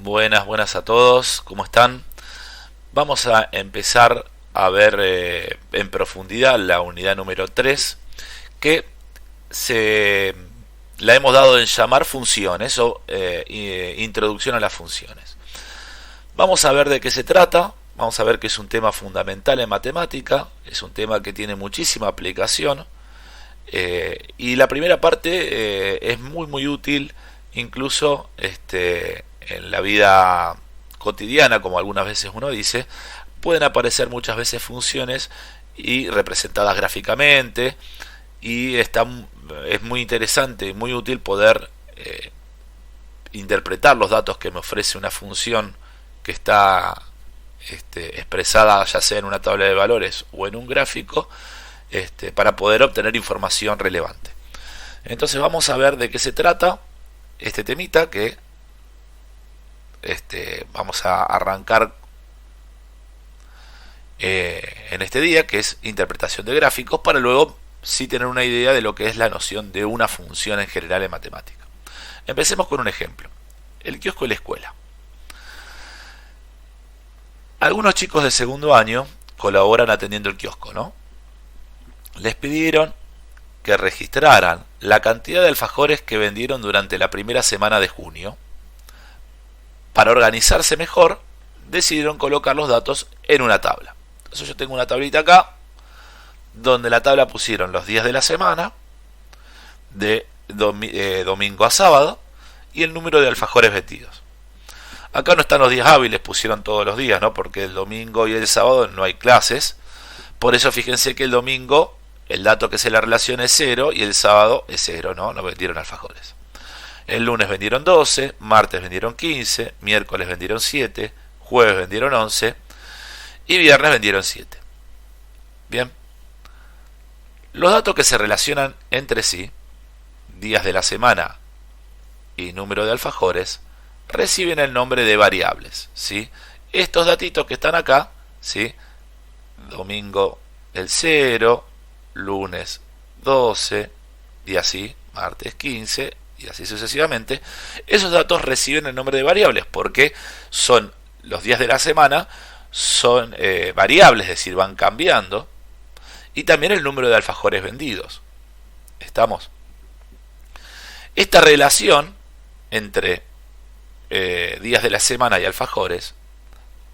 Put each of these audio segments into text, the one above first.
Buenas a todos, ¿cómo están? Vamos a empezar a ver en profundidad la unidad número 3, que se la hemos dado en llamar funciones o introducción a las funciones. Vamos a ver de qué se trata, vamos a ver que es un tema fundamental en matemática, es un tema que tiene muchísima aplicación y la primera parte es muy útil incluso en la vida cotidiana, como algunas veces uno dice. Pueden aparecer muchas veces funciones y representadas gráficamente, y es muy interesante y muy útil poder interpretar los datos que me ofrece una función que está expresada ya sea en una tabla de valores o en un gráfico, para poder obtener información relevante. Entonces vamos a ver de qué se trata este temita, que vamos a arrancar en este día, que es interpretación de gráficos, para luego sí tener una idea de lo que es la noción de una función en general en matemática. Empecemos con un ejemplo: el kiosco de la escuela. Algunos chicos de segundo año colaboran atendiendo el kiosco, ¿no? Les pidieron que registraran la cantidad de alfajores que vendieron durante la primera semana de junio. Para organizarse mejor, decidieron colocar los datos en una tabla. Entonces yo tengo una tablita acá, donde la tabla pusieron los días de la semana, de domingo a sábado, y el número de alfajores vendidos. Acá no están los días hábiles, pusieron todos los días, ¿no? Porque el domingo y el sábado no hay clases. Por eso fíjense que el domingo el dato que se la relación es 0 y el sábado es 0, ¿no? No vendieron alfajores. El lunes vendieron 12, martes vendieron 15, miércoles vendieron 7, jueves vendieron 11 y viernes vendieron 7. Bien. Los datos que se relacionan entre sí, días de la semana y número de alfajores, reciben el nombre de variables, ¿sí? Estos datitos que están acá, ¿sí? Domingo el 0, lunes 12 y así, martes 15 y así sucesivamente. Esos datos reciben el nombre de variables porque son los días de la semana, son variables, es decir, van cambiando, y también el número de alfajores vendidos. ¿Estamos? Esta relación entre días de la semana y alfajores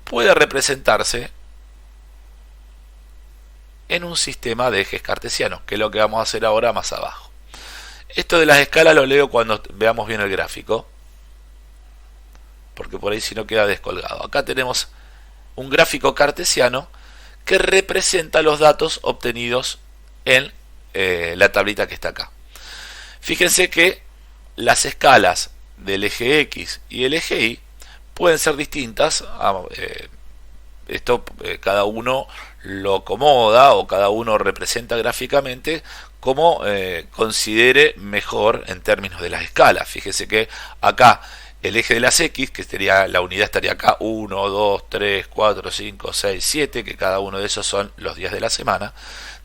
puede representarse en un sistema de ejes cartesianos, que es lo que vamos a hacer ahora más abajo. Esto de las escalas lo leo cuando veamos bien el gráfico, porque por ahí si no queda descolgado. Acá tenemos un gráfico cartesiano que representa los datos obtenidos en la tablita que está acá. Fíjense que las escalas del eje X y el eje Y pueden ser distintas. Cada uno lo acomoda o cada uno representa gráficamente como considere mejor en términos de las escalas. Fíjese que acá el eje de las X, que sería la unidad, estaría acá 1, 2, 3, 4, 5, 6, 7, que cada uno de esos son los días de la semana.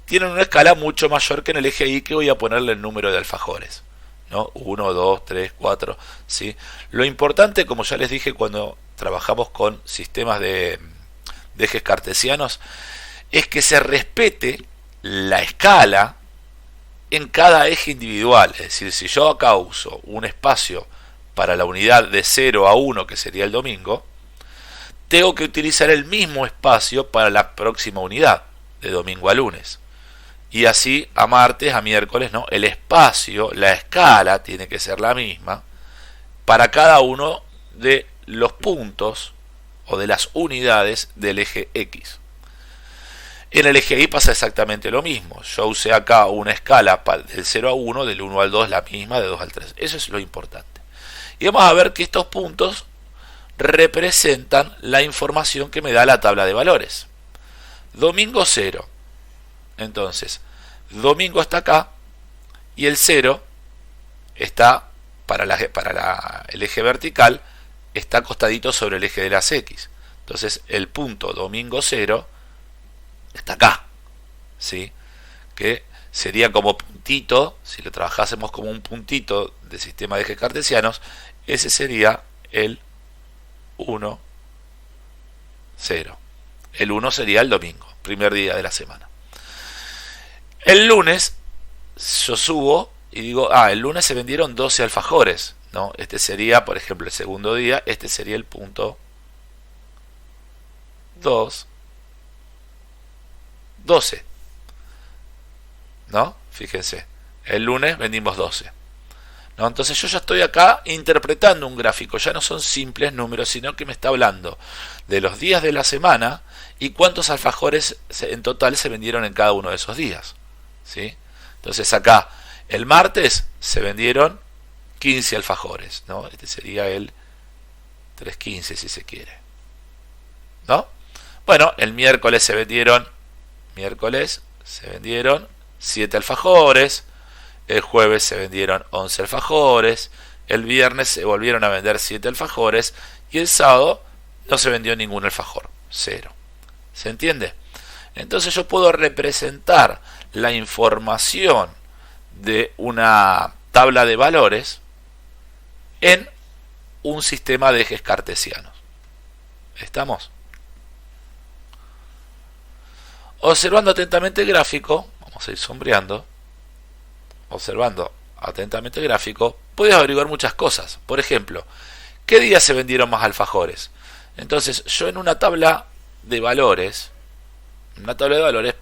Tienen una escala mucho mayor que en el eje Y, que voy a ponerle el número de alfajores, ¿no? 1, 2, 3, 4, ¿sí? Lo importante, como ya les dije cuando trabajamos con sistemas de ejes cartesianos, es que se respete la escala en cada eje individual. Es decir, si yo acá uso un espacio para la unidad de 0 a 1, que sería el domingo, tengo que utilizar el mismo espacio para la próxima unidad, de domingo a lunes. Y así a martes, a miércoles, ¿no? El espacio, la escala tiene que ser la misma para cada uno de los puntos o de las unidades del eje X. En el eje Y pasa exactamente lo mismo. Yo usé acá una escala del 0 a 1, del 1 al 2 la misma, de 2 al 3. Eso es lo importante. Y vamos a ver que estos puntos representan la información que me da la tabla de valores. Domingo 0. Entonces, domingo está acá y el 0 está el eje vertical, está acostadito sobre el eje de las X. Entonces el punto domingo 0 está acá, ¿sí? Que sería como puntito, si lo trabajásemos como un puntito de sistema de ejes cartesianos, ese sería el 1, 0. El 1 sería el domingo, primer día de la semana. El lunes yo subo y digo, el lunes se vendieron 12 alfajores, ¿no? Este sería, por ejemplo, el segundo día, este sería el punto 2, 12, ¿no? Fíjense, el lunes vendimos 12. ¿No? Entonces yo ya estoy acá interpretando un gráfico, ya no son simples números, sino que me está hablando de los días de la semana y cuántos alfajores en total se vendieron en cada uno de esos días, ¿sí? Entonces acá, el martes se vendieron 15 alfajores, ¿no? Este sería el 315 si se quiere, ¿no? Bueno, el miércoles se vendieron 7 alfajores, el jueves se vendieron 11 alfajores, el viernes se volvieron a vender 7 alfajores y el sábado no se vendió ningún alfajor, 0. ¿Se entiende? Entonces yo puedo representar la información de una tabla de valores en un sistema de ejes cartesianos. ¿Estamos? Observando atentamente el gráfico, vamos a ir sombreando. Observando atentamente el gráfico, puedes averiguar muchas cosas. Por ejemplo, ¿qué día se vendieron más alfajores? Entonces, yo en una tabla de valores,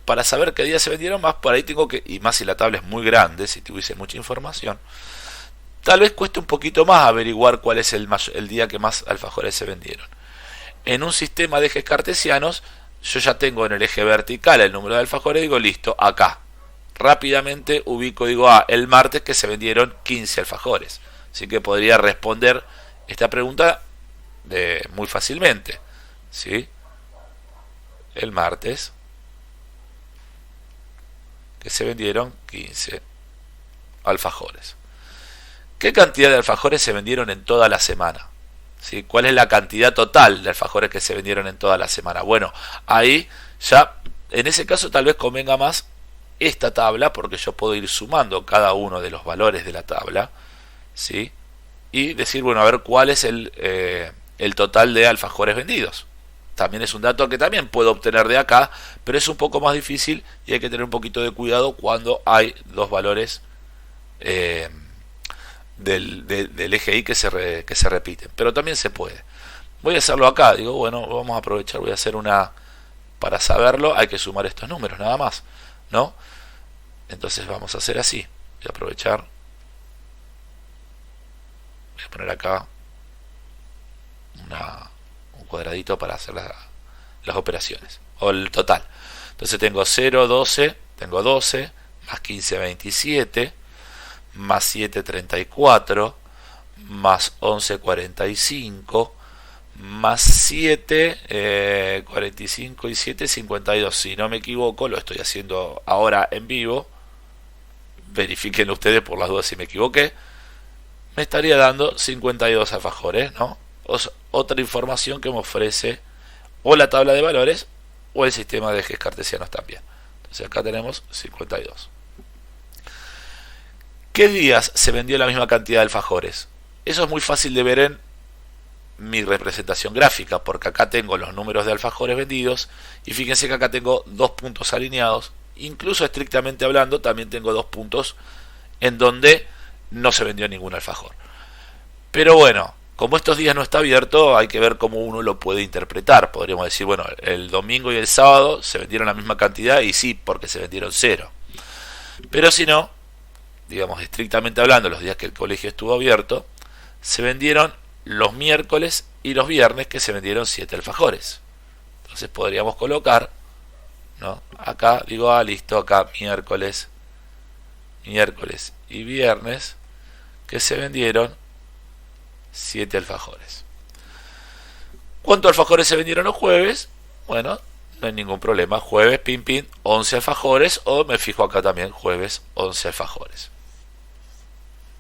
para saber qué día se vendieron más, por ahí tengo que, y más si la tabla es muy grande, si tuviese mucha información, tal vez cueste un poquito más averiguar cuál es el día que más alfajores se vendieron. En un sistema de ejes cartesianos, yo ya tengo en el eje vertical el número de alfajores, digo, listo, acá. Rápidamente ubico, digo, el martes que se vendieron 15 alfajores. Así que podría responder esta pregunta muy fácilmente, ¿sí? El martes que se vendieron 15 alfajores. ¿Qué cantidad de alfajores se vendieron en toda la semana? ¿Sí? ¿Cuál es la cantidad total de alfajores que se vendieron en toda la semana? Bueno, ahí ya, en ese caso tal vez convenga más esta tabla, porque yo puedo ir sumando cada uno de los valores de la tabla, ¿sí? Y decir, bueno, a ver cuál es el total de alfajores vendidos. También es un dato que también puedo obtener de acá, pero es un poco más difícil y hay que tener un poquito de cuidado cuando hay dos valores del eje Y que se repiten. Pero también se puede. Voy a hacerlo acá, digo, bueno, vamos a aprovechar, voy a hacer para saberlo hay que sumar estos números, nada más, ¿no? Entonces vamos a hacer así. Voy a aprovechar. Voy a poner acá un cuadradito para hacer las operaciones. O el total. Entonces tengo 0, 12. Tengo 12. Más 15, 27. Más 7, 34. Más 11, 45. Más 7, 45 y 7, 52. Si no me equivoco, lo estoy haciendo ahora en vivo. Verifiquen ustedes por las dudas si me equivoqué. Me estaría dando 52 alfajores, ¿no? Otra información que me ofrece o la tabla de valores o el sistema de ejes cartesianos también. Entonces acá tenemos 52. ¿Qué días se vendió la misma cantidad de alfajores? Eso es muy fácil de ver en mi representación gráfica, porque acá tengo los números de alfajores vendidos y fíjense que acá tengo dos puntos alineados. Incluso estrictamente hablando también tengo dos puntos en donde no se vendió ningún alfajor. Pero bueno, como estos días no está abierto, hay que ver cómo uno lo puede interpretar. Podríamos decir, bueno, el domingo y el sábado se vendieron la misma cantidad y sí, porque se vendieron 0. Pero si no, digamos estrictamente hablando, los días que el colegio estuvo abierto, se vendieron los miércoles y los viernes que se vendieron 7 alfajores. Entonces podríamos colocar, ¿no? Acá digo, listo, acá miércoles y viernes que se vendieron 7 alfajores. ¿Cuántos alfajores se vendieron los jueves? Bueno, no hay ningún problema. Jueves, 11 alfajores, o me fijo acá también, jueves, 11 alfajores.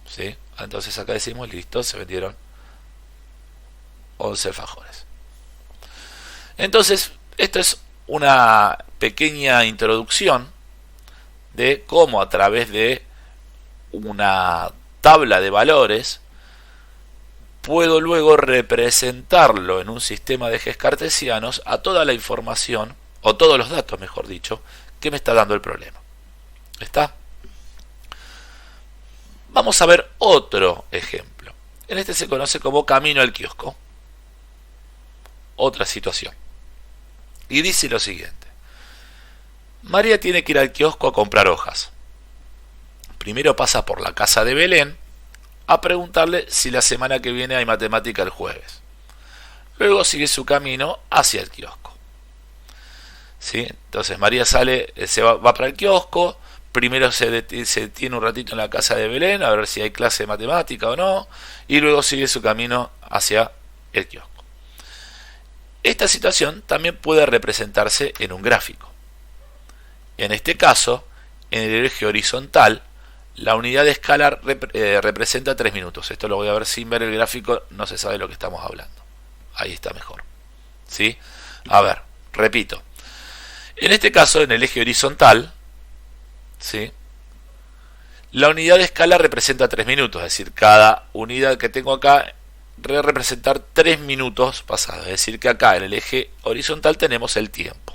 ¿Sí? Entonces acá decimos, listo, se vendieron 11 alfajores. Entonces, esto es una pequeña introducción de cómo a través de una tabla de valores puedo luego representarlo en un sistema de ejes cartesianos a toda la información, o todos los datos, mejor dicho, que me está dando el problema. ¿Está? Vamos a ver otro ejemplo. En este se conoce como camino al kiosco. Otra situación. Y dice lo siguiente. María tiene que ir al kiosco a comprar hojas. Primero pasa por la casa de Belén a preguntarle si la semana que viene hay matemática el jueves. Luego sigue su camino hacia el kiosco. ¿Sí? Entonces María sale, va para el kiosco. Primero se detiene un ratito en la casa de Belén a ver si hay clase de matemática o no. Y luego sigue su camino hacia el kiosco. Esta situación también puede representarse en un gráfico. En este caso, en el eje horizontal, la unidad de escala representa 3 minutos. Esto lo voy a ver sin ver el gráfico, no se sabe de lo que estamos hablando. Ahí está mejor. ¿Sí? A ver, repito. En este caso, en el eje horizontal, ¿sí?, la unidad de escala representa 3 minutos. Es decir, cada unidad que tengo acá representar 3 minutos pasados. Es decir, que acá en el eje horizontal tenemos el tiempo.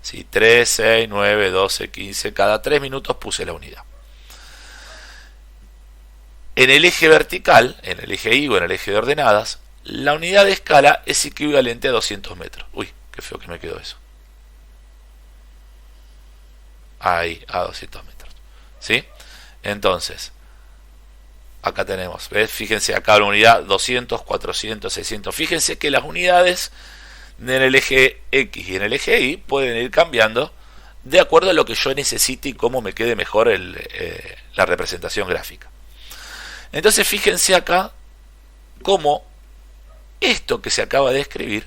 ¿Sí? 3, 6, 9, 12, 15. Cada 3 minutos puse la unidad. En el eje vertical, en el eje Y o en el eje de ordenadas, la unidad de escala es equivalente a 200 metros. Uy, qué feo que me quedó eso. Ahí, a 200 metros. ¿Sí? Entonces, acá tenemos, ¿ves? Fíjense acá la unidad 200, 400, 600. Fíjense que las unidades en el eje X y en el eje Y pueden ir cambiando de acuerdo a lo que yo necesite y cómo me quede mejor la representación gráfica. Entonces fíjense acá cómo esto que se acaba de escribir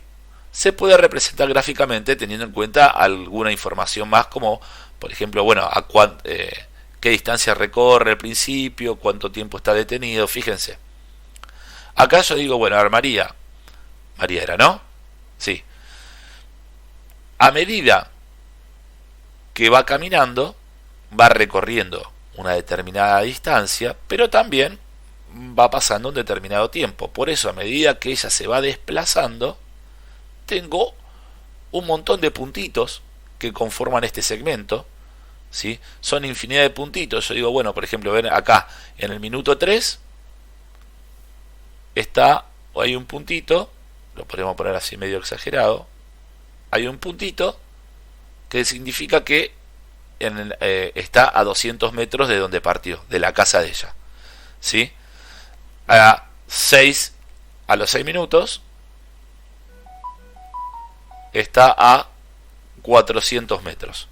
se puede representar gráficamente teniendo en cuenta alguna información más, como por ejemplo, bueno, qué distancia recorre al principio, cuánto tiempo está detenido. Fíjense, acá yo digo, bueno, a ver, María era, ¿no? Sí. A medida que va caminando, va recorriendo una determinada distancia, pero también va pasando un determinado tiempo. Por eso, a medida que ella se va desplazando, tengo un montón de puntitos que conforman este segmento. ¿Sí? Son infinidad de puntitos. Yo digo, bueno, por ejemplo, ven acá, en el minuto 3 hay un puntito, lo podemos poner así medio exagerado, hay un puntito que significa que está a 200 metros de donde partió, de la casa de ella. ¿Sí? A los 6 minutos está a 400 metros.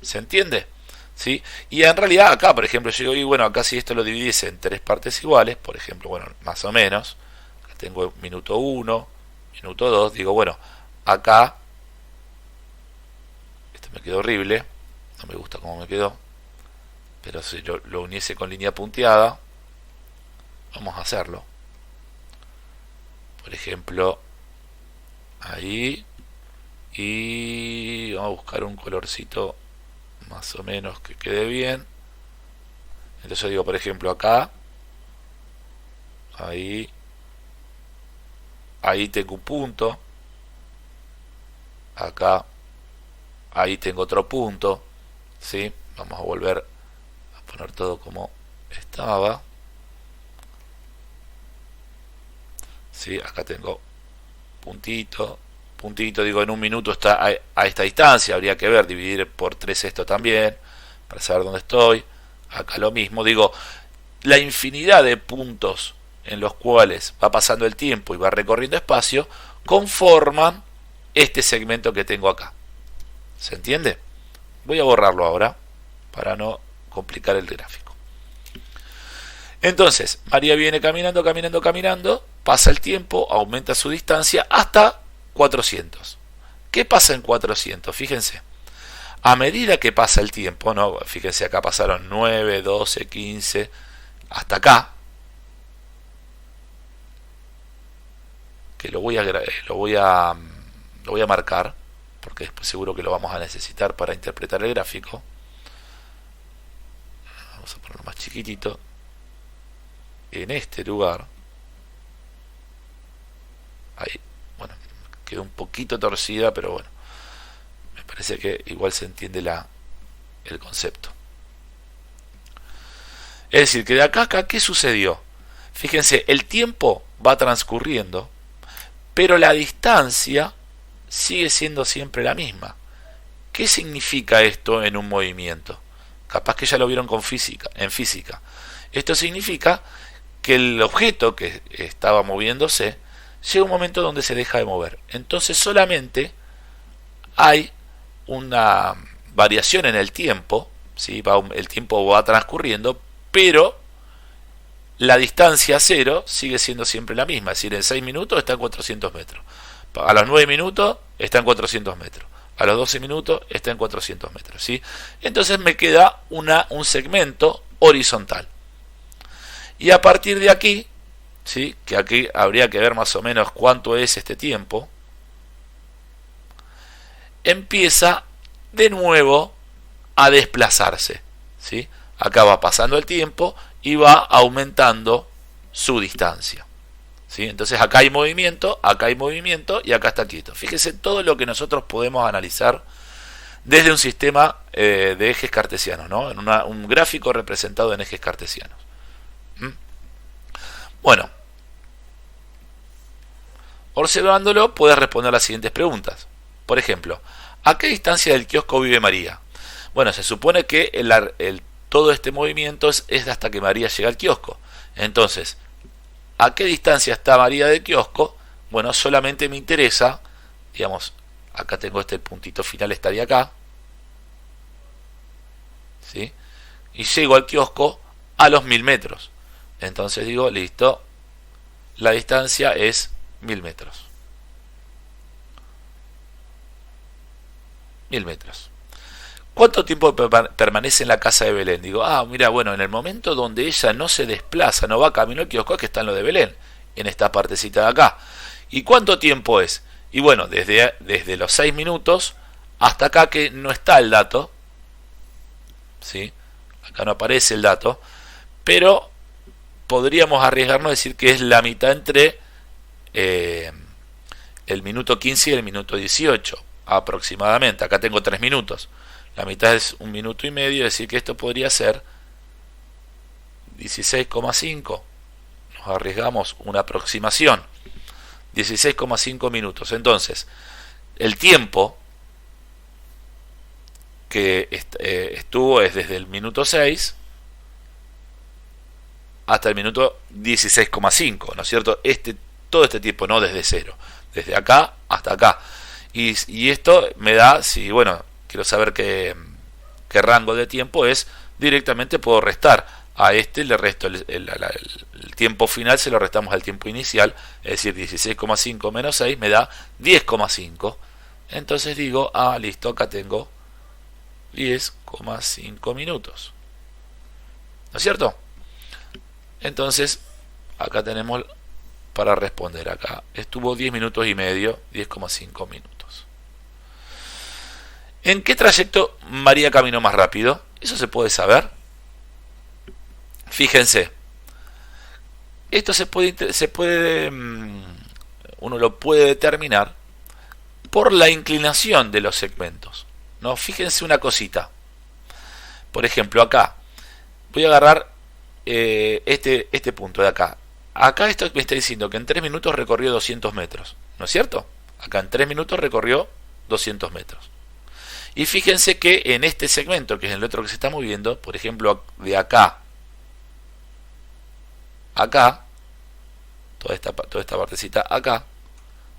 ¿Se entiende? ¿Sí? Y en realidad acá, por ejemplo, yo digo, y bueno, acá si esto lo dividiese en 3 partes iguales, por ejemplo, bueno, más o menos, acá tengo minuto 1, minuto 2, digo, bueno, acá, esto me quedó horrible, no me gusta cómo me quedó, pero si lo uniese con línea punteada, vamos a hacerlo. Por ejemplo, ahí, y vamos a buscar un colorcito más o menos que quede bien. Entonces yo digo, por ejemplo, acá, ahí tengo un punto, acá, ahí tengo otro punto. ¿Sí? Vamos a volver a poner todo como estaba. ¿Sí? Acá tengo puntito, puntito, digo, en un minuto está a esta distancia, habría que ver, dividir por 3 esto también, para saber dónde estoy. Acá lo mismo, digo, la infinidad de puntos en los cuales va pasando el tiempo y va recorriendo espacio, conforman este segmento que tengo acá. ¿Se entiende? Voy a borrarlo ahora, para no complicar el gráfico. Entonces, María viene caminando, caminando, caminando, pasa el tiempo, aumenta su distancia hasta 400. ¿Qué pasa en 400? Fíjense. A medida que pasa el tiempo, ¿no? Fíjense, acá pasaron 9, 12, 15, hasta acá, que lo voy a marcar, porque después seguro que lo vamos a necesitar para interpretar el gráfico. Vamos a ponerlo más chiquitito. En este lugar, Ahí, bueno, quedó un poquito torcida, pero bueno, me parece que igual se entiende el concepto. Es decir, que de acá a acá, ¿qué sucedió? Fíjense, el tiempo va transcurriendo, pero la distancia sigue siendo siempre la misma. ¿Qué significa esto en un movimiento? Capaz que ya lo vieron en física. Esto significa que el objeto que estaba moviéndose llega un momento donde se deja de mover. Entonces solamente hay una variación en el tiempo, ¿sí? El tiempo va transcurriendo, pero la distancia cero sigue siendo siempre la misma. Es decir, en 6 minutos está en 400 metros. A los 9 minutos está en 400 metros. A los 12 minutos está en 400 metros. ¿Sí? Entonces me queda un segmento horizontal. Y a partir de aquí, ¿sí? Que aquí habría que ver más o menos cuánto es este tiempo, empieza de nuevo a desplazarse. ¿Sí? Acá va pasando el tiempo y va aumentando su distancia. ¿Sí? Entonces acá hay movimiento y acá está quieto. Fíjese todo lo que nosotros podemos analizar desde un sistema de ejes cartesianos, ¿no? En un gráfico representado en ejes cartesianos. Bueno, observándolo puedes responder las siguientes preguntas. Por ejemplo, ¿a qué distancia del kiosco vive María? Bueno, se supone que todo este movimiento es hasta que María llega al kiosco. Entonces, ¿a qué distancia está María del kiosco? Bueno, solamente me interesa, digamos, acá tengo este puntito final, estaría acá, ¿sí? Y llego al kiosco a los 1000 metros. Entonces digo, listo, la distancia es 1000 metros. 1000 metros. ¿Cuánto tiempo permanece en la casa de Belén? Digo, mira, bueno, en el momento donde ella no se desplaza, no va camino al kiosco, que está en lo de Belén, en esta partecita de acá. ¿Y cuánto tiempo es? Y bueno, desde los 6 minutos hasta acá, que no está el dato, ¿sí? Acá no aparece el dato, pero podríamos arriesgarnos a decir que es la mitad entre el minuto 15 y el minuto 18, aproximadamente. Acá tengo 3 minutos. La mitad es 1 minuto y medio, es decir que esto podría ser 16,5. Nos arriesgamos una aproximación. 16,5 minutos. Entonces, el tiempo que estuvo es desde el minuto 6 hasta el minuto 16,5, ¿no es cierto? Todo este tiempo, no desde cero, desde acá hasta acá. Y esto me da, si bueno, quiero saber qué rango de tiempo es, directamente puedo restar a le resto el tiempo final, se lo restamos al tiempo inicial, es decir, 16,5 menos 6 me da 10,5. Entonces digo, listo, acá tengo 10,5 minutos, ¿no es cierto? Entonces acá tenemos para responder. Acá estuvo 10 minutos y medio, 10,5 minutos. ¿En qué trayecto María caminó más rápido? Eso se puede saber. Fíjense, esto uno lo puede determinar por la inclinación de los segmentos, ¿no? Fíjense una cosita. Por ejemplo, acá voy a agarrar este punto de acá. Acá esto me está diciendo que en 3 minutos recorrió 200 metros, ¿no es cierto? Acá en 3 minutos recorrió 200 metros. Y fíjense que en este segmento, que es el otro que se está moviendo, por ejemplo, de acá, toda esta partecita acá,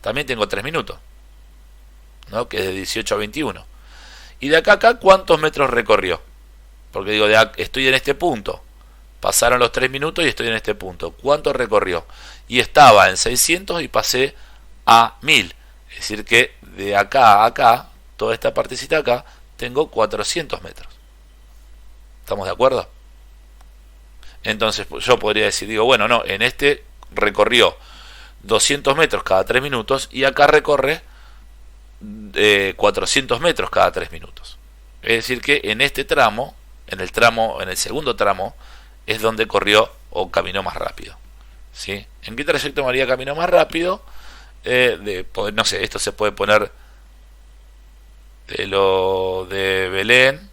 también tengo 3 minutos, ¿no? Que es de 18 a 21. Y de acá a acá, ¿cuántos metros recorrió? Porque digo, estoy en este punto. Pasaron los 3 minutos y estoy en este punto. ¿Cuánto recorrió? Y estaba en 600 y pasé a 1000. Es decir que de acá a acá, toda esta partecita acá, tengo 400 metros. ¿Estamos de acuerdo? Entonces yo podría decir, digo, bueno, no, en este recorrió 200 metros cada 3 minutos y acá recorre 400 metros cada 3 minutos. Es decir que en este tramo, en el segundo tramo, es donde corrió o caminó más rápido. ¿Sí? ¿En qué trayecto María caminó más rápido? no sé, esto se puede poner de lo de Belén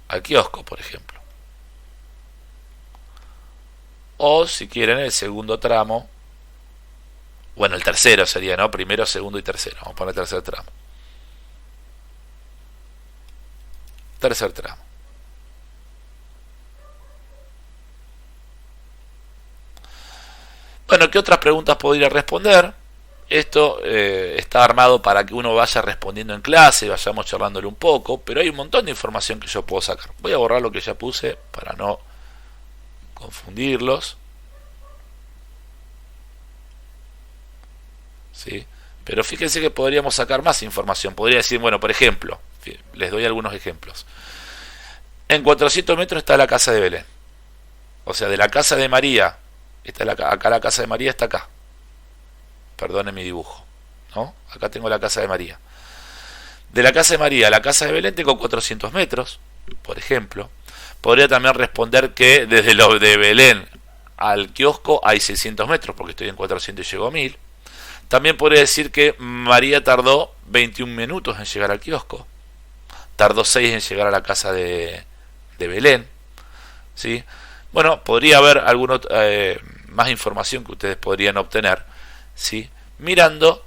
al kiosco, por ejemplo. O si quieren el segundo tramo, bueno, el tercero sería, ¿no? Primero, segundo y tercero. Vamos a poner el tercer tramo. Tercer tramo. Bueno, ¿qué otras preguntas podría responder? Esto está armado para que uno vaya respondiendo en clase, vayamos charlándole un poco, pero hay un montón de información que yo puedo sacar. Voy a borrar lo que ya puse para no confundirlos. ¿Sí? Pero fíjense que podríamos sacar más información. Podría decir, bueno, por ejemplo, les doy algunos ejemplos. En 400 metros está la casa de Belén. O sea, de la casa de María, acá la casa de María está acá. Perdone mi dibujo, ¿no? Acá tengo la casa de María. De la casa de María a la casa de Belén tengo 400 metros, por ejemplo. Podría también responder que desde lo de Belén al kiosco hay 600 metros, porque estoy en 400 y llego a 1000. También podría decir que María tardó 21 minutos en llegar al kiosco. Tardó 6 en llegar a la casa de Belén. ¿Sí? Bueno, podría haber alguna más información que ustedes podrían obtener, ¿sí? Mirando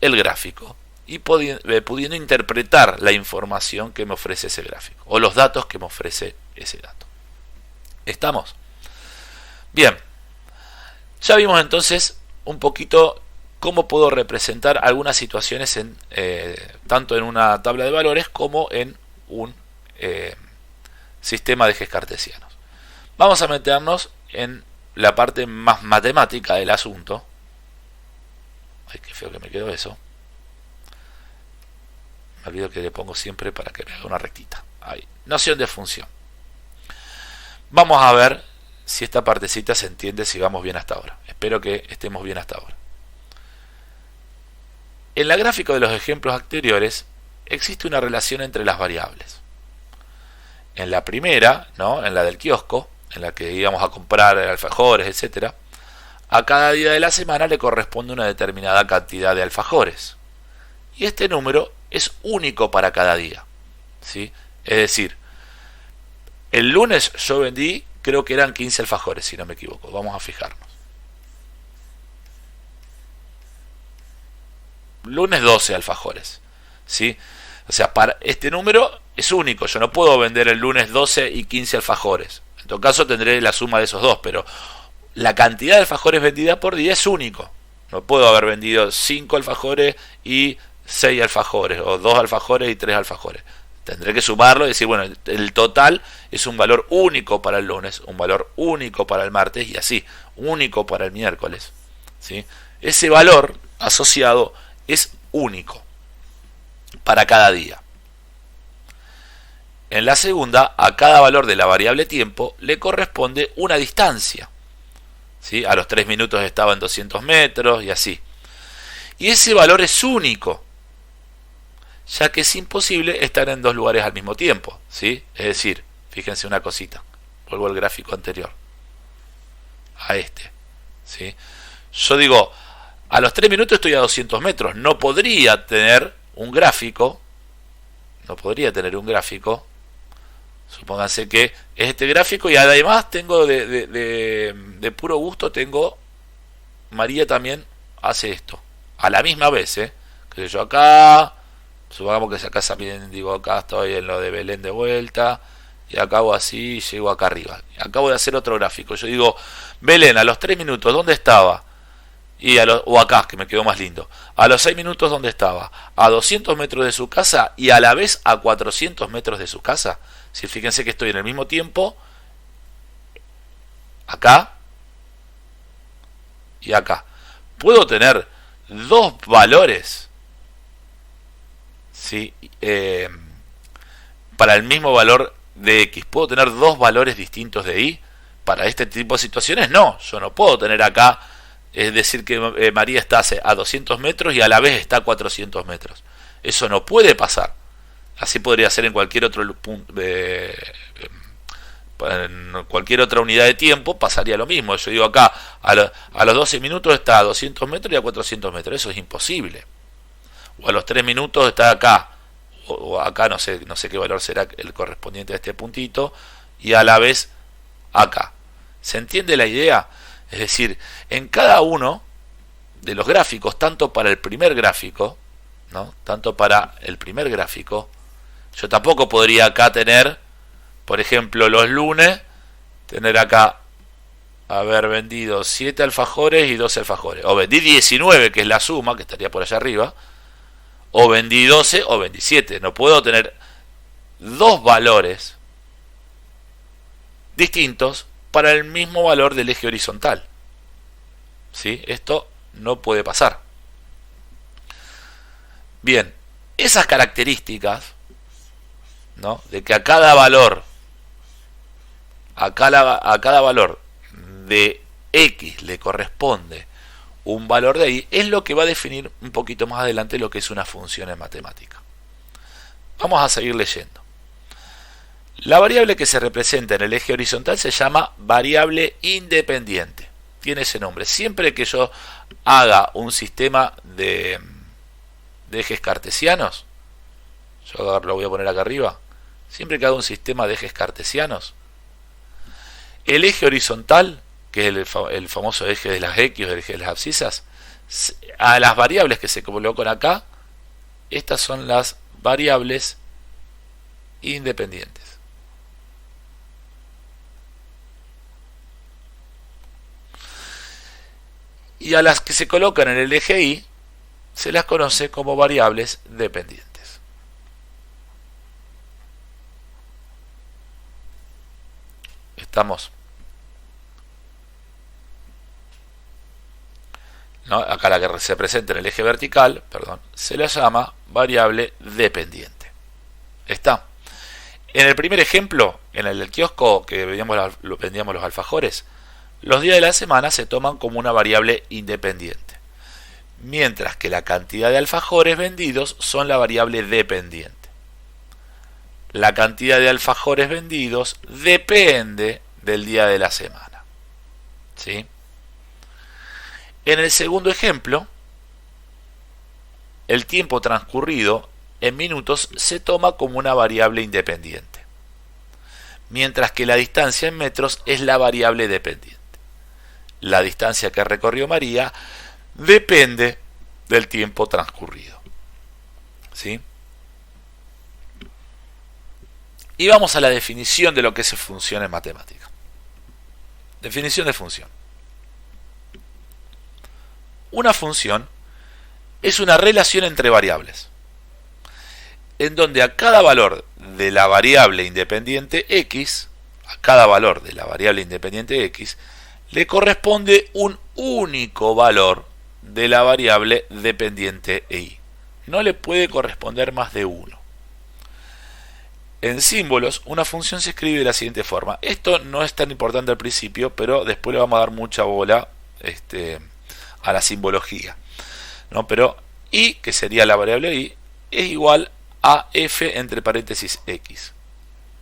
el gráfico y pudiendo interpretar la información que me ofrece ese gráfico o los datos que me ofrece ese dato. ¿Estamos? Bien, ya vimos entonces un poquito cómo puedo representar algunas situaciones tanto en una tabla de valores como en un sistema de ejes cartesianos. Vamos a meternos en la parte más matemática del asunto. Ay, qué feo que me quedó eso. Me olvido que le pongo siempre para que me haga una rectita. Ahí. Noción de función. Vamos a ver si esta partecita se entiende, si vamos bien hasta ahora. Espero que estemos bien hasta ahora. En la gráfica de los ejemplos anteriores existe una relación entre las variables. En la primera, ¿no? En la del kiosco, en la que íbamos a comprar alfajores, etcétera, a cada día de la semana le corresponde una determinada cantidad de alfajores. Y este número es único para cada día, ¿sí? Es decir, el lunes yo vendí, creo que eran 15 alfajores, si no me equivoco. Vamos a fijarnos. Lunes 12 alfajores, ¿sí? O sea, para este número es único. Yo no puedo vender el lunes 12 y 15 alfajores. En todo caso tendré la suma de esos dos, pero la cantidad de alfajores vendida por día es único. No puedo haber vendido 5 alfajores y 6 alfajores, o 2 alfajores y 3 alfajores. Tendré que sumarlo y decir, bueno, el total es un valor único para el lunes, un valor único para el martes y así, único para el miércoles, ¿sí? Ese valor asociado es único para cada día. En la segunda, a cada valor de la variable tiempo le corresponde una distancia, ¿sí? A los 3 minutos estaba en 200 metros y así. Y ese valor es único, ya que es imposible estar en dos lugares al mismo tiempo, ¿sí? Es decir, fíjense una cosita, vuelvo al gráfico anterior, a este, ¿sí? Yo digo, a los 3 minutos estoy a 200 metros, no podría tener un gráfico, supónganse que es este gráfico y además tengo de puro gusto, tengo, María también hace esto, a la misma vez, que yo acá, supongamos que acá también digo, acá estoy en lo de Belén de vuelta, y acabo así, llego acá arriba, acabo de hacer otro gráfico, yo digo, Belén a los 3 minutos, ¿dónde estaba? O acá, que me quedó más lindo, a los 6 minutos, ¿dónde estaba? A 200 metros de su casa y a la vez a 400 metros de su casa. Si fíjense que estoy en el mismo tiempo acá y acá. Puedo tener dos valores, ¿sí? Para el mismo valor de X. ¿Puedo tener dos valores distintos de Y? Para este tipo de situaciones no. Yo no puedo tener acá, es decir que María está a 200 metros y a la vez está a 400 metros. Eso no puede pasar. Así podría ser en cualquier otro punto, en cualquier otra unidad de tiempo pasaría lo mismo. Yo digo acá, a los 12 minutos está a 200 metros y a 400 metros. Eso es imposible. O a los 3 minutos está acá. O acá no sé qué valor será el correspondiente a este puntito. Y a la vez acá. ¿Se entiende la idea? Es decir, en cada uno de los gráficos, tanto para el primer gráfico, ¿no? Tanto para el primer gráfico, yo tampoco podría acá tener, por ejemplo, los lunes, tener acá, haber vendido 7 alfajores y 12 alfajores. O vendí 19, que es la suma, que estaría por allá arriba. O vendí 12 o vendí 7. No puedo tener dos valores distintos para el mismo valor del eje horizontal. ¿Sí? Esto no puede pasar. Bien, esas características, ¿no? De que a cada valor, a cada valor de X le corresponde un valor de Y, es lo que va a definir un poquito más adelante lo que es una función en matemática. Vamos a seguir leyendo. La variable que se representa en el eje horizontal se llama variable independiente. Tiene ese nombre. Siempre que yo haga un sistema de ejes cartesianos, yo lo voy a poner acá arriba, siempre que haga un sistema de ejes cartesianos, el eje horizontal, que es el famoso eje de las X o el eje de las abscisas, a las variables que se colocan acá, estas son las variables independientes. Y a las que se colocan en el eje Y se las conoce como variables dependientes. Estamos. ¿No? Acá la que se presenta en el eje vertical, perdón, se la llama variable dependiente. Está. En el primer ejemplo, en el del kiosco que vendíamos los alfajores, los días de la semana se toman como una variable independiente, mientras que la cantidad de alfajores vendidos son la variable dependiente. La cantidad de alfajores vendidos depende del día de la semana. ¿Sí? En el segundo ejemplo, el tiempo transcurrido en minutos se toma como una variable independiente, mientras que la distancia en metros es la variable dependiente. La distancia que recorrió María depende del tiempo transcurrido. ¿Sí? Y vamos a la definición de lo que es función en matemática. Definición de función. Una función es una relación entre variables, en donde a cada valor de la variable independiente X, a cada valor de la variable independiente X, le corresponde un único valor de la variable dependiente Y. No le puede corresponder más de uno. En símbolos, una función se escribe de la siguiente forma. Esto no es tan importante al principio, pero después le vamos a dar mucha bola a la simbología, ¿no? Pero Y, que sería la variable Y, es igual a f entre paréntesis x.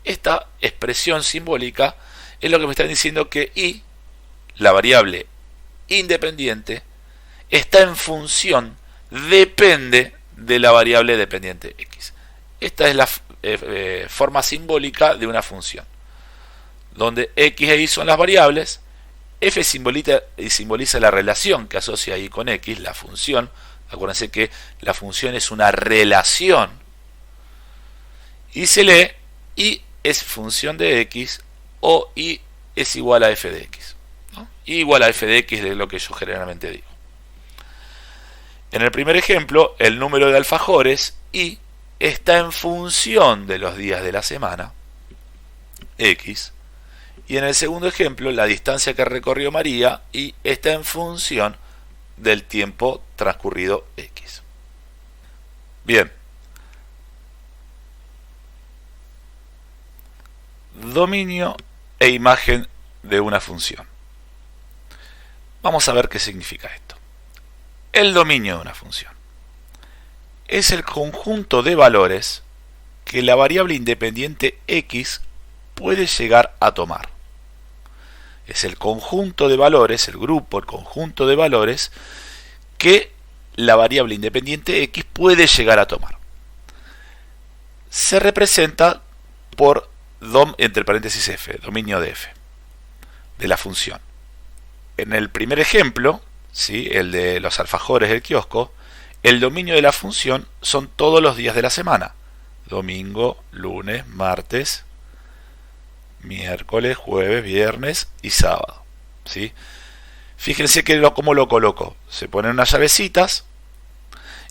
Esta expresión simbólica es lo que me está diciendo que Y, la variable independiente, está en función, depende de la variable dependiente x. Esta es la forma simbólica de una función, donde x e y son las variables, f simboliza la relación que asocia y con x, la función. Acuérdense que la función es una relación, y se lee y es función de x, o y es igual a f de x, ¿no? Y igual a f de x de lo que yo generalmente digo. En el primer ejemplo, el número de alfajores y está en función de los días de la semana, x. Y en el segundo ejemplo, la distancia que recorrió María y está en función del tiempo transcurrido x. Bien. Dominio e imagen de una función. Vamos a ver qué significa esto. El dominio de una función es el conjunto de valores que la variable independiente x puede llegar a tomar. Es el conjunto de valores, el conjunto de valores que la variable independiente x puede llegar a tomar. Se representa por dom entre paréntesis f, dominio de f, de la función. En el primer ejemplo, ¿sí?, el de los alfajores del kiosco, el dominio de la función son todos los días de la semana: domingo, lunes, martes, miércoles, jueves, viernes y sábado, ¿sí? Fíjense cómo lo coloco. Se ponen unas llavecitas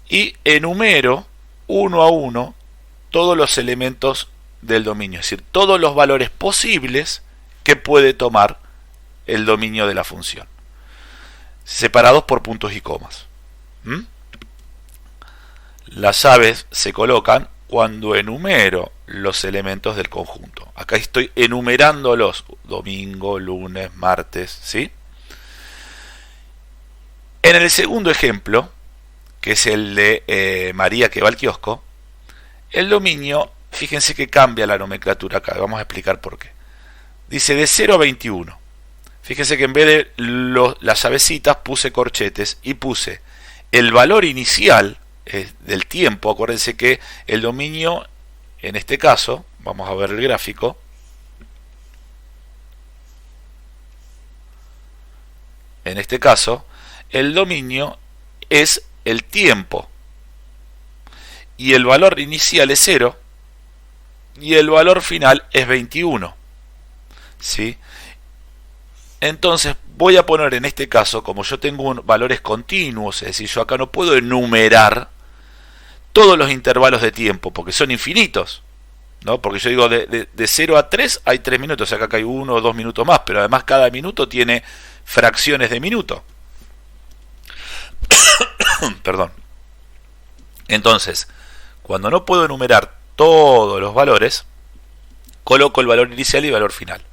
y enumero uno a uno todos los elementos del dominio, es decir, todos los valores posibles que puede tomar el dominio de la función, separados por puntos y comas. Las llaves se colocan cuando enumero los elementos del conjunto. Acá estoy enumerándolos: domingo, lunes, martes, ¿sí? En el segundo ejemplo, que es el de María que va al kiosco, el dominio, fíjense que cambia la nomenclatura acá. Vamos a explicar por qué. Dice de 0 a 21. Fíjense que en vez de las llavecitas puse corchetes y puse el valor inicial del tiempo. Acuérdense que el dominio, en este caso, vamos a ver el gráfico, en este caso el dominio es el tiempo y el valor inicial es 0 y el valor final es 21, ¿sí? Entonces voy a poner en este caso, como yo tengo valores continuos, es decir, yo acá no puedo enumerar todos los intervalos de tiempo porque son infinitos, ¿no? Porque yo digo de 0 a 3 hay 3 minutos, acá hay 1 o 2 minutos más, pero además cada minuto tiene fracciones de minuto. Perdón. Entonces, cuando no puedo enumerar todos los valores, coloco el valor inicial y el valor final.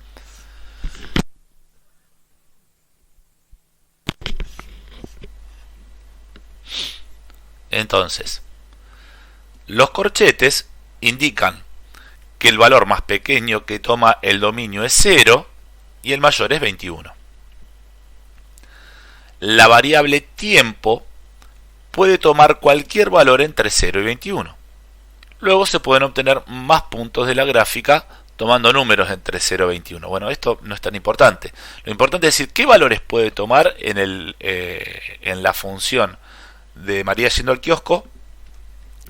Entonces, los corchetes indican que el valor más pequeño que toma el dominio es 0 y el mayor es 21. La variable tiempo puede tomar cualquier valor entre 0 y 21. Luego se pueden obtener más puntos de la gráfica tomando números entre 0 y 21. Bueno, esto no es tan importante. Lo importante es decir qué valores puede tomar en la función de María yendo al kiosco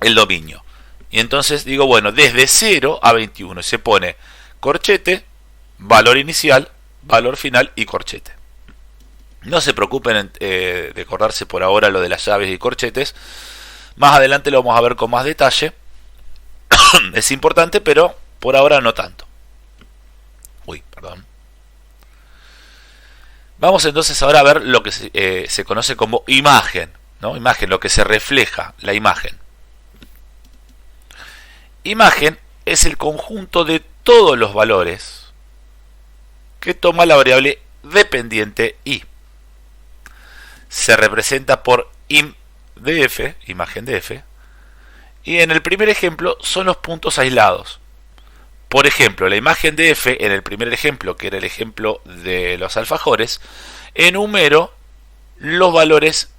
el dominio. Y entonces digo, bueno, desde 0 a 21 se pone corchete, valor inicial, valor final y corchete. No se preocupen de acordarse por ahora lo de las llaves y corchetes. Más adelante lo vamos a ver con más detalle. Es importante, pero por ahora no tanto. Perdón. Vamos entonces ahora a ver lo que se conoce como imagen, ¿no? Imagen, lo que se refleja, la imagen. Imagen es el conjunto de todos los valores que toma la variable dependiente y. Se representa por im de f, imagen de f, y en el primer ejemplo son los puntos aislados. Por ejemplo, la imagen de f en el primer ejemplo, que era el ejemplo de los alfajores, enumero los valores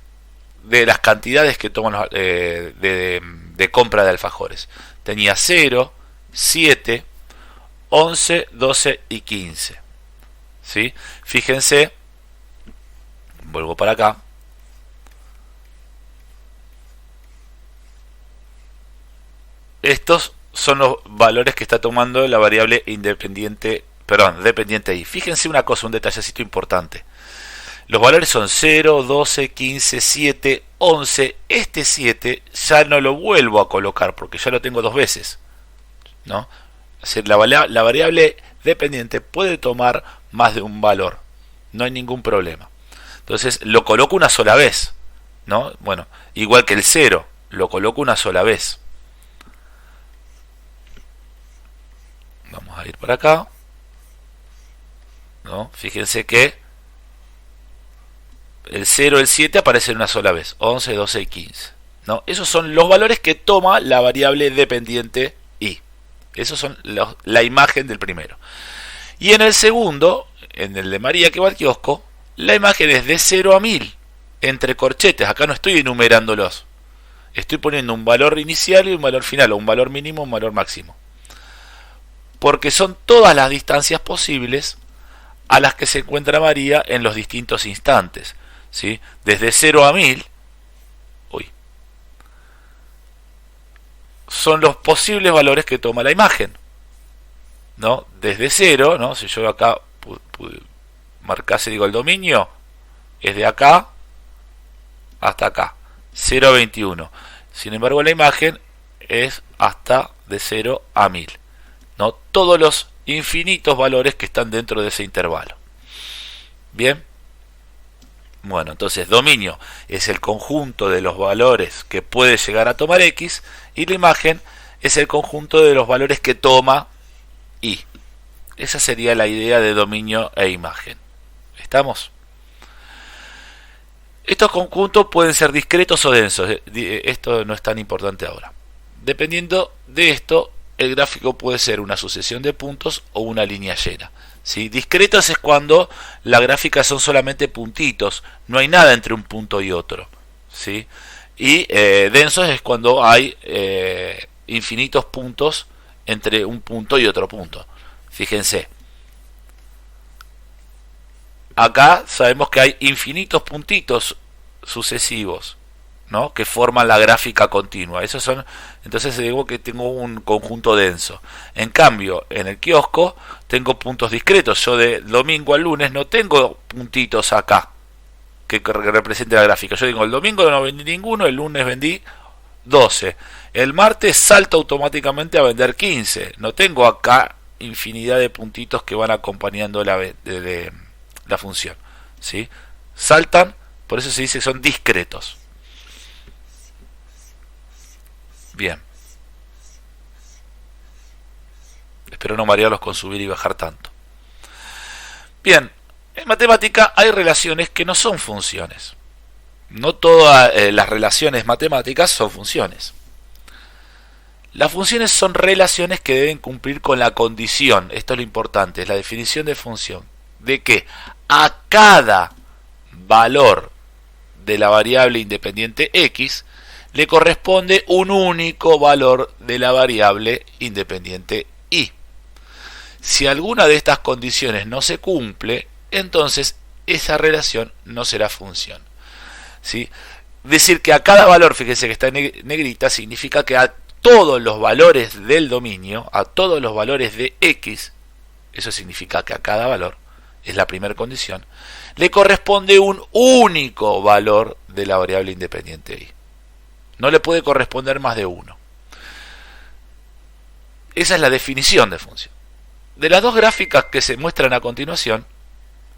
de las cantidades que toman de compra de alfajores. Tenía 0, 7, 11, 12 y 15. ¿Sí? Fíjense, vuelvo para acá. Estos son los valores que está tomando la variable dependiente y. Fíjense una cosa, un detallecito importante. Los valores son 0, 12, 15, 7, 11. Este 7 ya no lo vuelvo a colocar porque ya lo tengo dos veces, ¿no? Es decir, la variable dependiente puede tomar más de un valor. No hay ningún problema. Entonces lo coloco una sola vez, ¿no? Bueno, igual que el 0, lo coloco una sola vez. Vamos a ir por acá, ¿no? Fíjense que el 0 y el 7 aparecen una sola vez, 11, 12 y 15, ¿no? Esos son los valores que toma la variable dependiente y. Esos son la imagen del primero. Y en el segundo, en el de María que va al kiosco, la imagen es de 0 a 1000, entre corchetes. Acá no estoy enumerándolos. Estoy poniendo un valor inicial y un valor final, o un valor mínimo y un valor máximo. Porque son todas las distancias posibles a las que se encuentra María en los distintos instantes. ¿Sí? Desde 0 a 1000, son los posibles valores que toma la imagen, ¿no? Desde 0, ¿no? Si yo acá marcase, digo, el dominio es de acá hasta acá, 0 a 21. Sin embargo, la imagen es hasta de 0 a 1000, ¿no? Todos los infinitos valores que están dentro de ese intervalo. Bien. Bueno, entonces dominio es el conjunto de los valores que puede llegar a tomar X, y la imagen es el conjunto de los valores que toma Y. Esa sería la idea de dominio e imagen. ¿Estamos? Estos conjuntos pueden ser discretos o densos. Esto no es tan importante ahora. Dependiendo de esto, el gráfico puede ser una sucesión de puntos o una línea llena. ¿Sí? Discretos es cuando la gráfica son solamente puntitos, no hay nada entre un punto y otro. ¿Sí? Y densos es cuando hay infinitos puntos entre un punto y otro punto. Fíjense. Acá sabemos que hay infinitos puntitos sucesivos, ¿no? Que forman la gráfica continua. Esos son, entonces digo que tengo un conjunto denso. En cambio, en el kiosco tengo puntos discretos. Yo de domingo al lunes no tengo puntitos acá que represente la gráfica. Yo digo, el domingo no vendí ninguno, el lunes vendí 12. El martes salto automáticamente a vender 15. No tengo acá infinidad de puntitos que van acompañando la función. ¿Sí? Saltan, por eso se dice que son discretos. Bien. Espero no marearlos con subir y bajar tanto. Bien, en matemática hay relaciones que no son funciones. No todas las relaciones matemáticas son funciones. Las funciones son relaciones que deben cumplir con la condición, esto es lo importante, es la definición de función, de que a cada valor de la variable independiente x le corresponde un único valor de la variable independiente y. Si alguna de estas condiciones no se cumple, entonces esa relación no será función. ¿Sí? Decir que a cada valor, fíjense que está en negrita, significa que a todos los valores del dominio, a todos los valores de x, eso significa que a cada valor, es la primera condición, le corresponde un único valor de la variable independiente y. No le puede corresponder más de uno. Esa es la definición de función. De las dos gráficas que se muestran a continuación,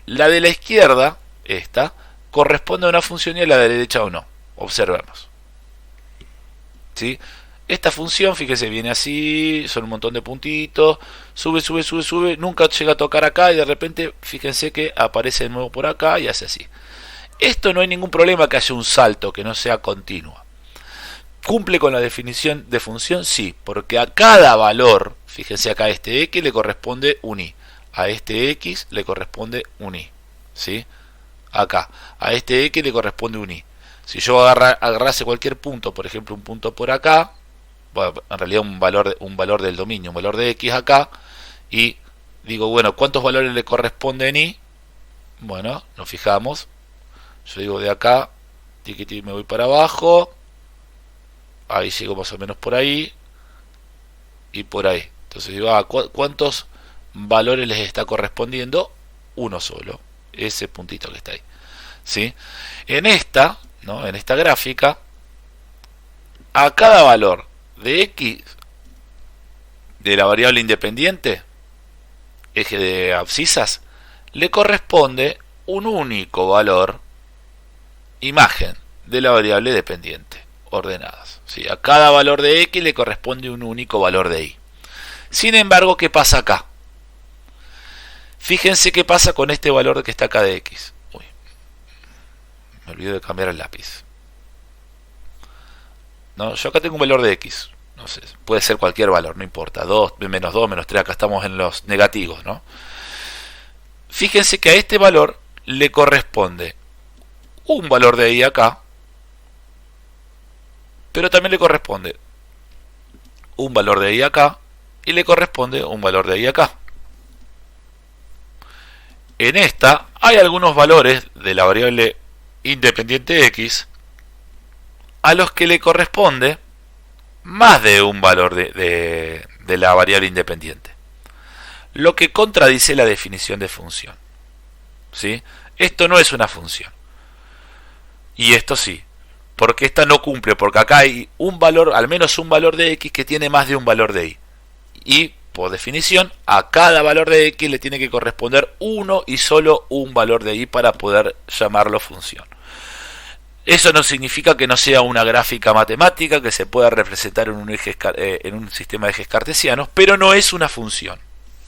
la de la izquierda, esta, corresponde a una función y a la de la derecha o no. Observemos. ¿Sí? Esta función, fíjese, viene así, son un montón de puntitos, sube, sube, sube, sube, nunca llega a tocar acá y de repente, fíjense que aparece de nuevo por acá y hace así. Esto no hay ningún problema que haya un salto, que no sea continua. ¿Cumple con la definición de función? Sí, porque a cada valor, fíjense acá, a este x le corresponde un y, a este x le corresponde un y, ¿sí? Acá, a este x le corresponde un y. Si yo agarrase cualquier punto, por ejemplo un punto por acá, bueno, en realidad un valor del dominio, un valor de x acá, y digo, bueno, ¿cuántos valores le corresponden y? Bueno, nos fijamos, yo digo de acá, tiquiti, me voy para abajo, ahí llego más o menos por ahí y por ahí. Entonces digo, ¿cuántos valores les está correspondiendo? Uno solo, ese puntito que está ahí. ¿Sí? En esta, ¿no? En esta gráfica, a cada valor de x de la variable independiente, eje de abscisas, le corresponde un único valor imagen de la variable dependiente ordenadas. ¿Sí? A cada valor de x le corresponde un único valor de y. Sin embargo, ¿qué pasa acá? Fíjense qué pasa con este valor que está acá de x. Uy, me olvidé de cambiar el lápiz. No, yo acá tengo un valor de x. no sé, puede ser cualquier valor, no importa, 2, menos 2, menos 3, acá estamos en los negativos, ¿no? Fíjense que a este valor le corresponde un valor de i acá, pero también le corresponde un valor de i acá y le corresponde un valor de i acá. En esta hay algunos valores de la variable independiente x a los que le corresponde más de un valor de la variable independiente, lo que contradice la definición de función, ¿sí? Esto no es una función y esto sí, porque esta no cumple, porque acá hay un valor, al menos un valor de x que tiene más de un valor de y, y por definición a cada valor de x le tiene que corresponder uno y solo un valor de y para poder llamarlo función. Eso no significa que no sea una gráfica matemática que se pueda representar en un sistema de ejes cartesianos, pero no es una función,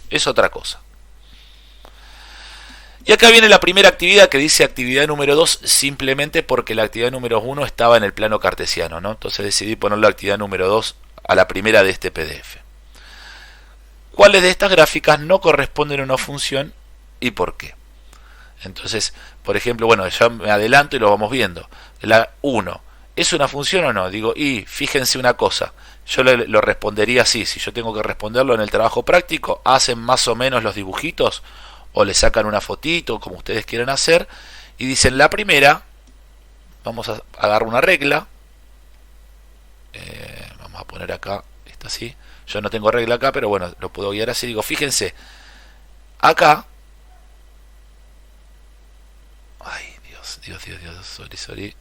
es otra cosa. Y acá viene la primera actividad que dice actividad número 2, simplemente porque la actividad número 1 estaba en el plano cartesiano, ¿no? Entonces decidí poner la actividad número 2 a la primera de este PDF. ¿Cuáles de estas gráficas no corresponden a una función y por qué? Entonces, por ejemplo, bueno, ya me adelanto y lo vamos viendo. La 1, ¿es una función o no? Digo, y fíjense una cosa, yo lo respondería así, si yo tengo que responderlo en el trabajo práctico, hacen más o menos los dibujitos, o le sacan una fotito, como ustedes quieran hacer, y dicen la primera, vamos a agarrar una regla, vamos a poner acá, esta así, yo no tengo regla acá, pero bueno, lo puedo guiar así, digo, fíjense, acá, ay, Dios, sorry,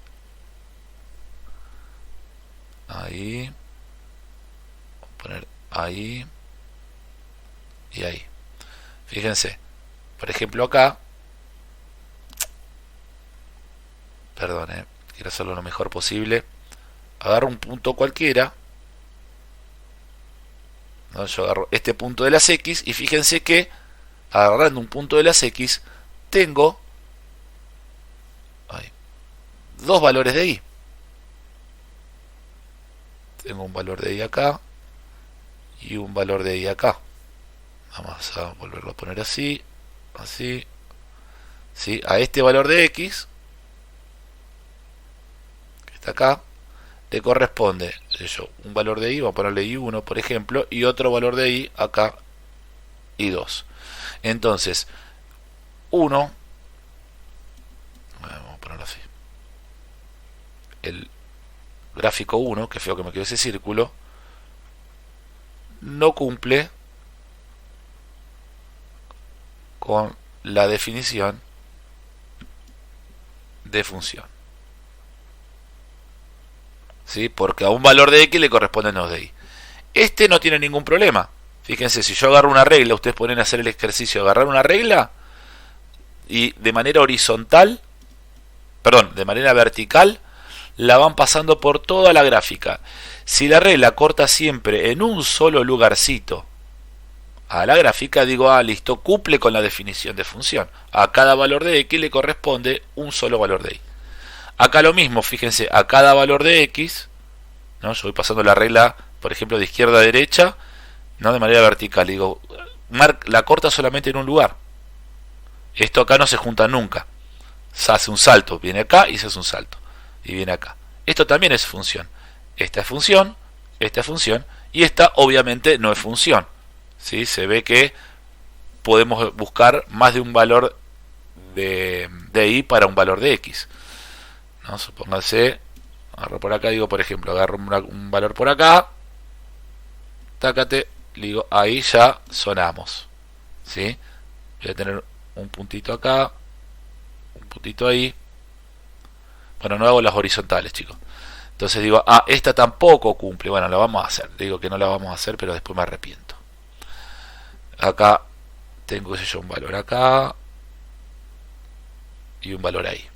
ahí, voy a poner ahí, y ahí, fíjense, por ejemplo acá, perdón, quiero hacerlo lo mejor posible, agarro un punto cualquiera, ¿no? Yo agarro este punto de las x y fíjense que agarrando un punto de las x tengo dos valores de y. Tengo un valor de y acá y un valor de y acá. Vamos a volverlo a poner así, así, ¿sí? A este valor de x que está acá le corresponde un valor de y, vamos a ponerle i1 por ejemplo, y otro valor de y acá, i2. Entonces 1, vamos a ponerlo así, el gráfico 1, que feo que me quedó ese círculo, no cumple con la definición de función, ¿sí? Porque a un valor de x le corresponden 2 de y. Este no tiene ningún problema. Fíjense, si yo agarro una regla, ustedes pueden hacer el ejercicio de agarrar una regla y de manera horizontal, perdón, de manera vertical, la van pasando por toda la gráfica. Si la regla corta siempre en un solo lugarcito a la gráfica, digo, listo, cumple con la definición de función. A cada valor de x le corresponde un solo valor de y. Acá lo mismo, fíjense, a cada valor de x, ¿no? Yo voy pasando la regla, por ejemplo, de izquierda a derecha, no de manera vertical, digo, la corta solamente en un lugar. Esto acá no se junta nunca. Se hace un salto, viene acá y se hace un salto. Y viene acá. Esto también es función. Esta es función, y esta obviamente no es función. ¿Sí? Se ve que podemos buscar más de un valor de y para un valor de x, ¿no? Supónganse, agarro por acá, digo, por ejemplo, agarro un valor por acá, tácate, digo, ahí ya sonamos, ¿sí? Voy a tener un puntito acá, un puntito ahí. Bueno, no hago las horizontales, chicos. Entonces digo, esta tampoco cumple. Bueno, la vamos a hacer. Digo que no la vamos a hacer, pero después me arrepiento. Acá tengo, qué sé yo, un valor acá y un valor ahí,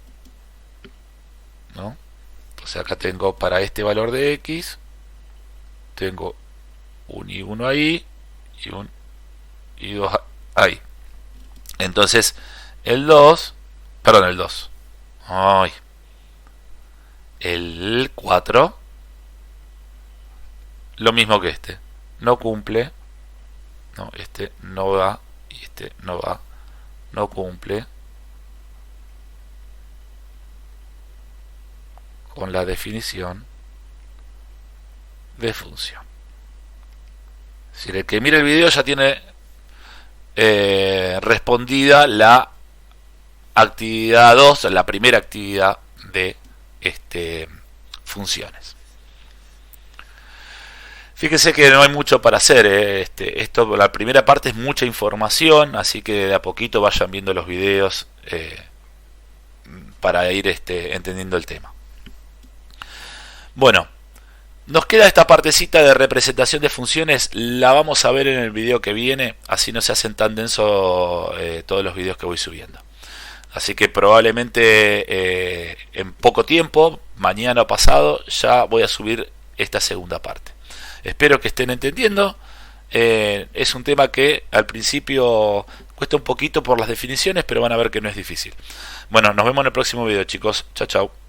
¿no? Entonces acá tengo para este valor de x, tengo un i1 ahí y un i2 ahí. Entonces el 2, perdón, el 2, el 4 lo mismo que este. No cumple. No, este no va. Y este no va. No cumple con la definición de función. Si el que mira el video ya tiene respondida la actividad 2, la primera actividad de funciones. Fíjese que no hay mucho para hacer. Esto, la primera parte es mucha información, así que de a poquito vayan viendo los videos para ir entendiendo el tema. Bueno, nos queda esta partecita de representación de funciones, la vamos a ver en el video que viene, así no se hacen tan densos todos los videos que voy subiendo. Así que probablemente en poco tiempo, mañana o pasado, ya voy a subir esta segunda parte. Espero que estén entendiendo. Es un tema que al principio cuesta un poquito por las definiciones, pero van a ver que no es difícil. Bueno, nos vemos en el próximo video, chicos. Chao, chao.